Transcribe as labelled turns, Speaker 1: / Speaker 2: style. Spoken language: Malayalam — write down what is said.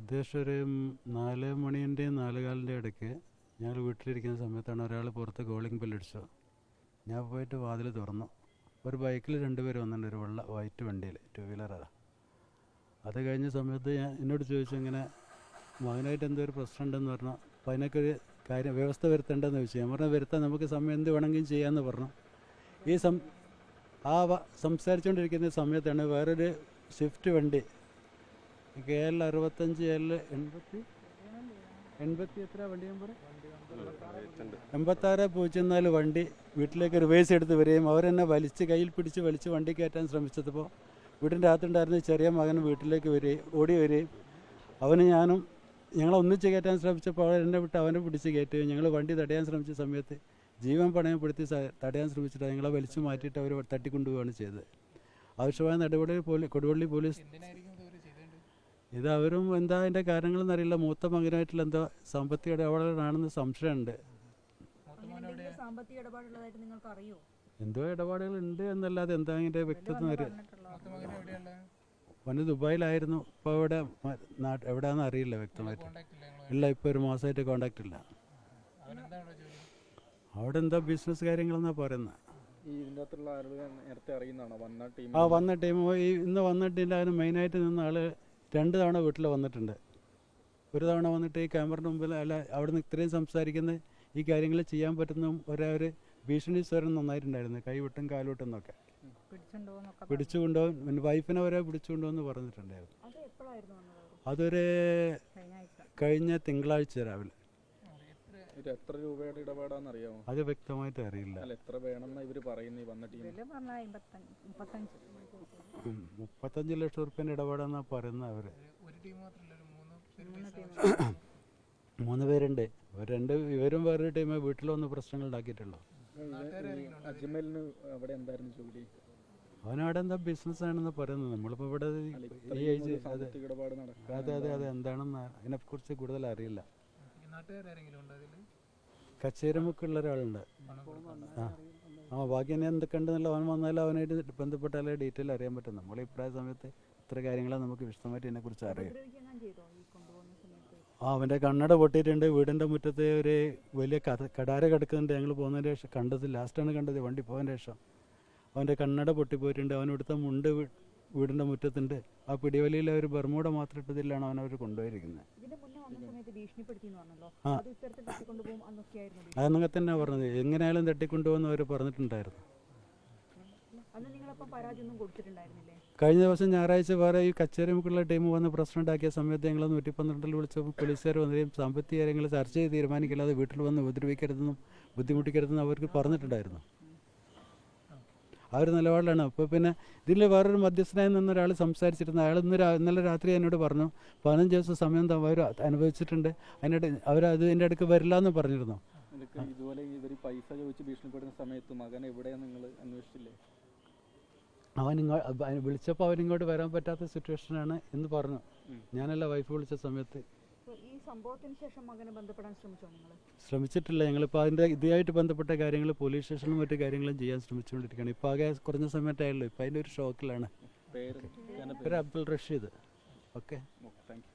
Speaker 1: ഏകദേശം ഒരു 4 മണിൻ്റെയും 4:15 ഇടയ്ക്ക് ഞങ്ങൾ വീട്ടിലിരിക്കുന്ന സമയത്താണ് ഒരാൾ പുറത്ത് കോളിംഗ് ബെല്ലടിച്ചു. ഞാൻ പോയിട്ട് വാതിൽ തുറന്നു. ഒരു ബൈക്കിൽ 2 പേര് വന്നിട്ടുണ്ട്, ഒരു വൈറ്റ് വണ്ടിയിൽ, 2 വീലറാണ്. അത് കഴിഞ്ഞ സമയത്ത് എന്നോട് ചോദിച്ചു, ഇങ്ങനെ മകനായിട്ട് എന്തോ ഒരു പ്രശ്നം ഉണ്ടെന്ന് പറഞ്ഞു. അപ്പോൾ അതിനൊക്കെ ഒരു വ്യവസ്ഥ വരുത്തേണ്ടതെന്ന് ചോദിച്ചു. ഞാൻ പറഞ്ഞു, വരുത്താൻ നമുക്ക് സമയം എന്ത് വേണമെങ്കിലും ചെയ്യാമെന്ന് പറഞ്ഞു. സംസാരിച്ചുകൊണ്ടിരിക്കുന്ന സമയത്താണ് വേറൊരു സ്വിഫ്റ്റ് വണ്ടി KL 65 L 80 എത്ര വണ്ടി നമ്പർ 8604 വണ്ടി വീട്ടിലേക്ക് റിവേഴ്സ് എടുത്ത് വരികയും അവരെന്നെ കയ്യിൽ പിടിച്ച് വലിച്ച് വണ്ടി കയറ്റാൻ ശ്രമിച്ചപ്പോൾ വീടിൻ്റെ അകത്തുണ്ടായിരുന്ന ചെറിയ മകൻ വീട്ടിലേക്ക് ഓടി വരികയും ഞാനും ഞങ്ങൾ ഒന്നിച്ച് കയറ്റാൻ ശ്രമിച്ചപ്പോൾ അവരെന്നെ വിട്ട് അവനെ പിടിച്ച് കയറ്റുകയും ഞങ്ങൾ വണ്ടി തടയാൻ ശ്രമിച്ച സമയത്ത് ജീവൻ പണയപ്പെടുത്തി തടയാൻ ശ്രമിച്ചിട്ട് ഞങ്ങളെ വലിച്ചു മാറ്റിയിട്ട് അവർ തട്ടിക്കൊണ്ടുപോവുകയാണ് ചെയ്തത്. ആവശ്യമായ നടപടി കൊടുവള്ളി പോലീസ് ഇത് അവരും എന്താ അതിൻ്റെ കാര്യങ്ങളെന്ന് അറിയില്ല. മൂത്ത മകനായിട്ടുള്ള എന്തോ സാമ്പത്തിക ഇടപാടുകളാണെന്ന് സംശയമുണ്ട്. എന്തോ ഇടപാടുകൾ ഉണ്ട് എന്നല്ലാതെ എന്താ അതിൻ്റെ വ്യക്തത അവന് ദുബായിലായിരുന്നു. ഇപ്പോൾ എവിടെയാണെന്ന് അറിയില്ല വ്യക്തമായിട്ട്. ഇല്ല, ഇപ്പോൾ ഒരു മാസമായിട്ട് കോണ്ടാക്ട് ഇല്ല. അവിടെ എന്താ ബിസിനസ് കാര്യങ്ങളെന്നാണ് പറയുന്നത്. വന്ന ടീം ഇന്ന് വന്നിട്ടില്ല. അതിന് മെയിനായിട്ട് നിന്ന ആള് 2 തവണ വീട്ടിൽ വന്നിട്ടുണ്ട്. ഒരു തവണ വന്നിട്ട് ഈ ക്യാമറയുടെ മുമ്പിൽ അവിടെ നിന്ന് ഇത്രയും സംസാരിക്കുന്ന ഈ കാര്യങ്ങൾ ചെയ്യാൻ പറ്റുന്ന ഒരു ഭീഷണി സ്വരം നന്നായിട്ടുണ്ടായിരുന്നു. കൈവിട്ടും കാലുവിട്ടും എന്നൊക്കെ പിടിച്ചുകൊണ്ടുപോകും. പിന്നെ വൈഫിനെ വരെ പിടിച്ചുകൊണ്ടുവന്ന് പറഞ്ഞിട്ടുണ്ടായിരുന്നു. അതൊരു കഴിഞ്ഞ തിങ്കളാഴ്ച രാവിലെ.
Speaker 2: എത്ര രൂപയുടെ ഇടപാടാന്ന് അറിയാമോ?
Speaker 1: അത് വ്യക്തമായിട്ട് അറിയില്ല.
Speaker 2: എത്ര വേണമെന്ന് ഇവര് പറയുന്നത്?
Speaker 1: 35 ലക്ഷം റുപ്യൻ്റെ ഇടപാടാന്നാ പറയുന്നത് അവര്. 3 പേരുണ്ട്. ഇവരും വേറൊരു ടീം വീട്ടിൽ വന്ന് പ്രശ്നങ്ങൾ ഉണ്ടാക്കിയിട്ടുള്ളൂ. അവനവിടെ എന്താ ബിസിനസ് ആണെന്ന് പറയുന്നത്. നമ്മളിപ്പോൾ ഇവിടെ ഈ ഏജ് അതെ എന്താണെന്ന് അതിനെക്കുറിച്ച് കൂടുതൽ അറിയില്ല. കച്ചേരിമുക്കുള്ള ഒരാളുണ്ട്. ബാക്കി തന്നെ എന്തൊക്കെ ഉണ്ടെന്നുള്ള അവൻ വന്നാലും അവനായിട്ട് ബന്ധപ്പെട്ടാലേ ഡീറ്റെയിൽ അറിയാൻ പറ്റും. നമ്മൾ ഇപ്രായ സമയത്ത് ഇത്ര കാര്യങ്ങളാണ് നമുക്ക് വിശദമായിട്ട് ഇതിനെക്കുറിച്ച് അറിയാം. അവൻ്റെ കണ്ണട പൊട്ടിയിട്ടുണ്ട്. വീടിൻ്റെ മുറ്റത്ത് ഒരു വലിയ കടാര കിടക്കുന്നുണ്ട്. ഞങ്ങൾ പോകുന്നതിന് ശേഷം കണ്ടത്, ലാസ്റ്റാണ് കണ്ടത് വണ്ടി പോയതിന് ശേഷം. അവൻ്റെ കണ്ണട പൊട്ടിപ്പോയിട്ടുണ്ട്. അവനെടുത്ത മുണ്ട് വീടിൻ്റെ മുറ്റത്തുണ്ട്. ആ പിടിവലിയിൽ ഒരു ബർമൂട മാത്രം ഇട്ടതിലാണ് അവനവർ കൊണ്ടുപോയിരിക്കുന്നത്. അതൊക്കെ തന്നെ പറഞ്ഞത്. എങ്ങനെയായാലും തട്ടിക്കൊണ്ടുപോകുന്ന അവർ പറഞ്ഞിട്ടുണ്ടായിരുന്നു. കഴിഞ്ഞ ദിവസം ഞായറാഴ്ച വേറെ ഈ കച്ചേരിമുക്കുള്ള ടീം വന്ന് പ്രശ്നം ഉണ്ടാക്കിയ സമയത്ത് ഞങ്ങൾ 112 വിളിച്ചപ്പോൾ പോലീസുകാർ വന്നതും സാമ്പത്തിക കാര്യങ്ങൾ ചർച്ച ചെയ്ത് തീരുമാനിക്കില്ലാതെ വീട്ടിൽ വന്ന് ഉപദ്രവിക്കരുതെന്നും ബുദ്ധിമുട്ടിക്കരുതെന്നും അവർക്ക് പറഞ്ഞിട്ടുണ്ടായിരുന്നു. ആ ഒരു നിലപാടിലാണ്. അപ്പോൾ പിന്നെ ഇതിൽ വേറൊരു മധ്യസ്ഥനായി നിന്നൊരാൾ സംസാരിച്ചിരുന്നു. അയാൾ ഇന്നലെ രാത്രി എന്നോട് പറഞ്ഞു 15 ദിവസം സമയം അവർ അനുഭവിച്ചിട്ടുണ്ട്, അതിൻ്റെ അടുക്ക് വരില്ല എന്ന് പറഞ്ഞിരുന്നു.
Speaker 2: ഇതുപോലെ ഇവർ പൈസ ചോദിച്ച് ഭീഷണിപ്പെടുന്ന സമയത്ത് മകൻ എവിടെയാണ് നിങ്ങൾ അന്വേഷിച്ചില്ലേ?
Speaker 1: വിളിച്ചപ്പോൾ അവനിങ്ങോട്ട് വരാൻ പറ്റാത്ത സിറ്റുവേഷനാണ് എന്ന് പറഞ്ഞു. ഞാനല്ല, വൈഫ് വിളിച്ച സമയത്ത്. ശ്രമിച്ചിട്ടില്ല. ഞങ്ങളിപ്പോൾ അതിൻ്റെ ഇതുമായിട്ട് ബന്ധപ്പെട്ട കാര്യങ്ങൾ പോലീസ് സ്റ്റേഷനും മറ്റു കാര്യങ്ങളും ചെയ്യാൻ ശ്രമിച്ചുകൊണ്ടിരിക്കുകയാണ്. ഇപ്പോൾ ആകെ കുറഞ്ഞ സമയത്തായുള്ളൂ. ഇപ്പോൾ അതിൻ്റെ ഒരു ഷോക്കിലാണ്.
Speaker 2: പേര്
Speaker 1: Abdul Rasheed. Okay,
Speaker 2: thank U.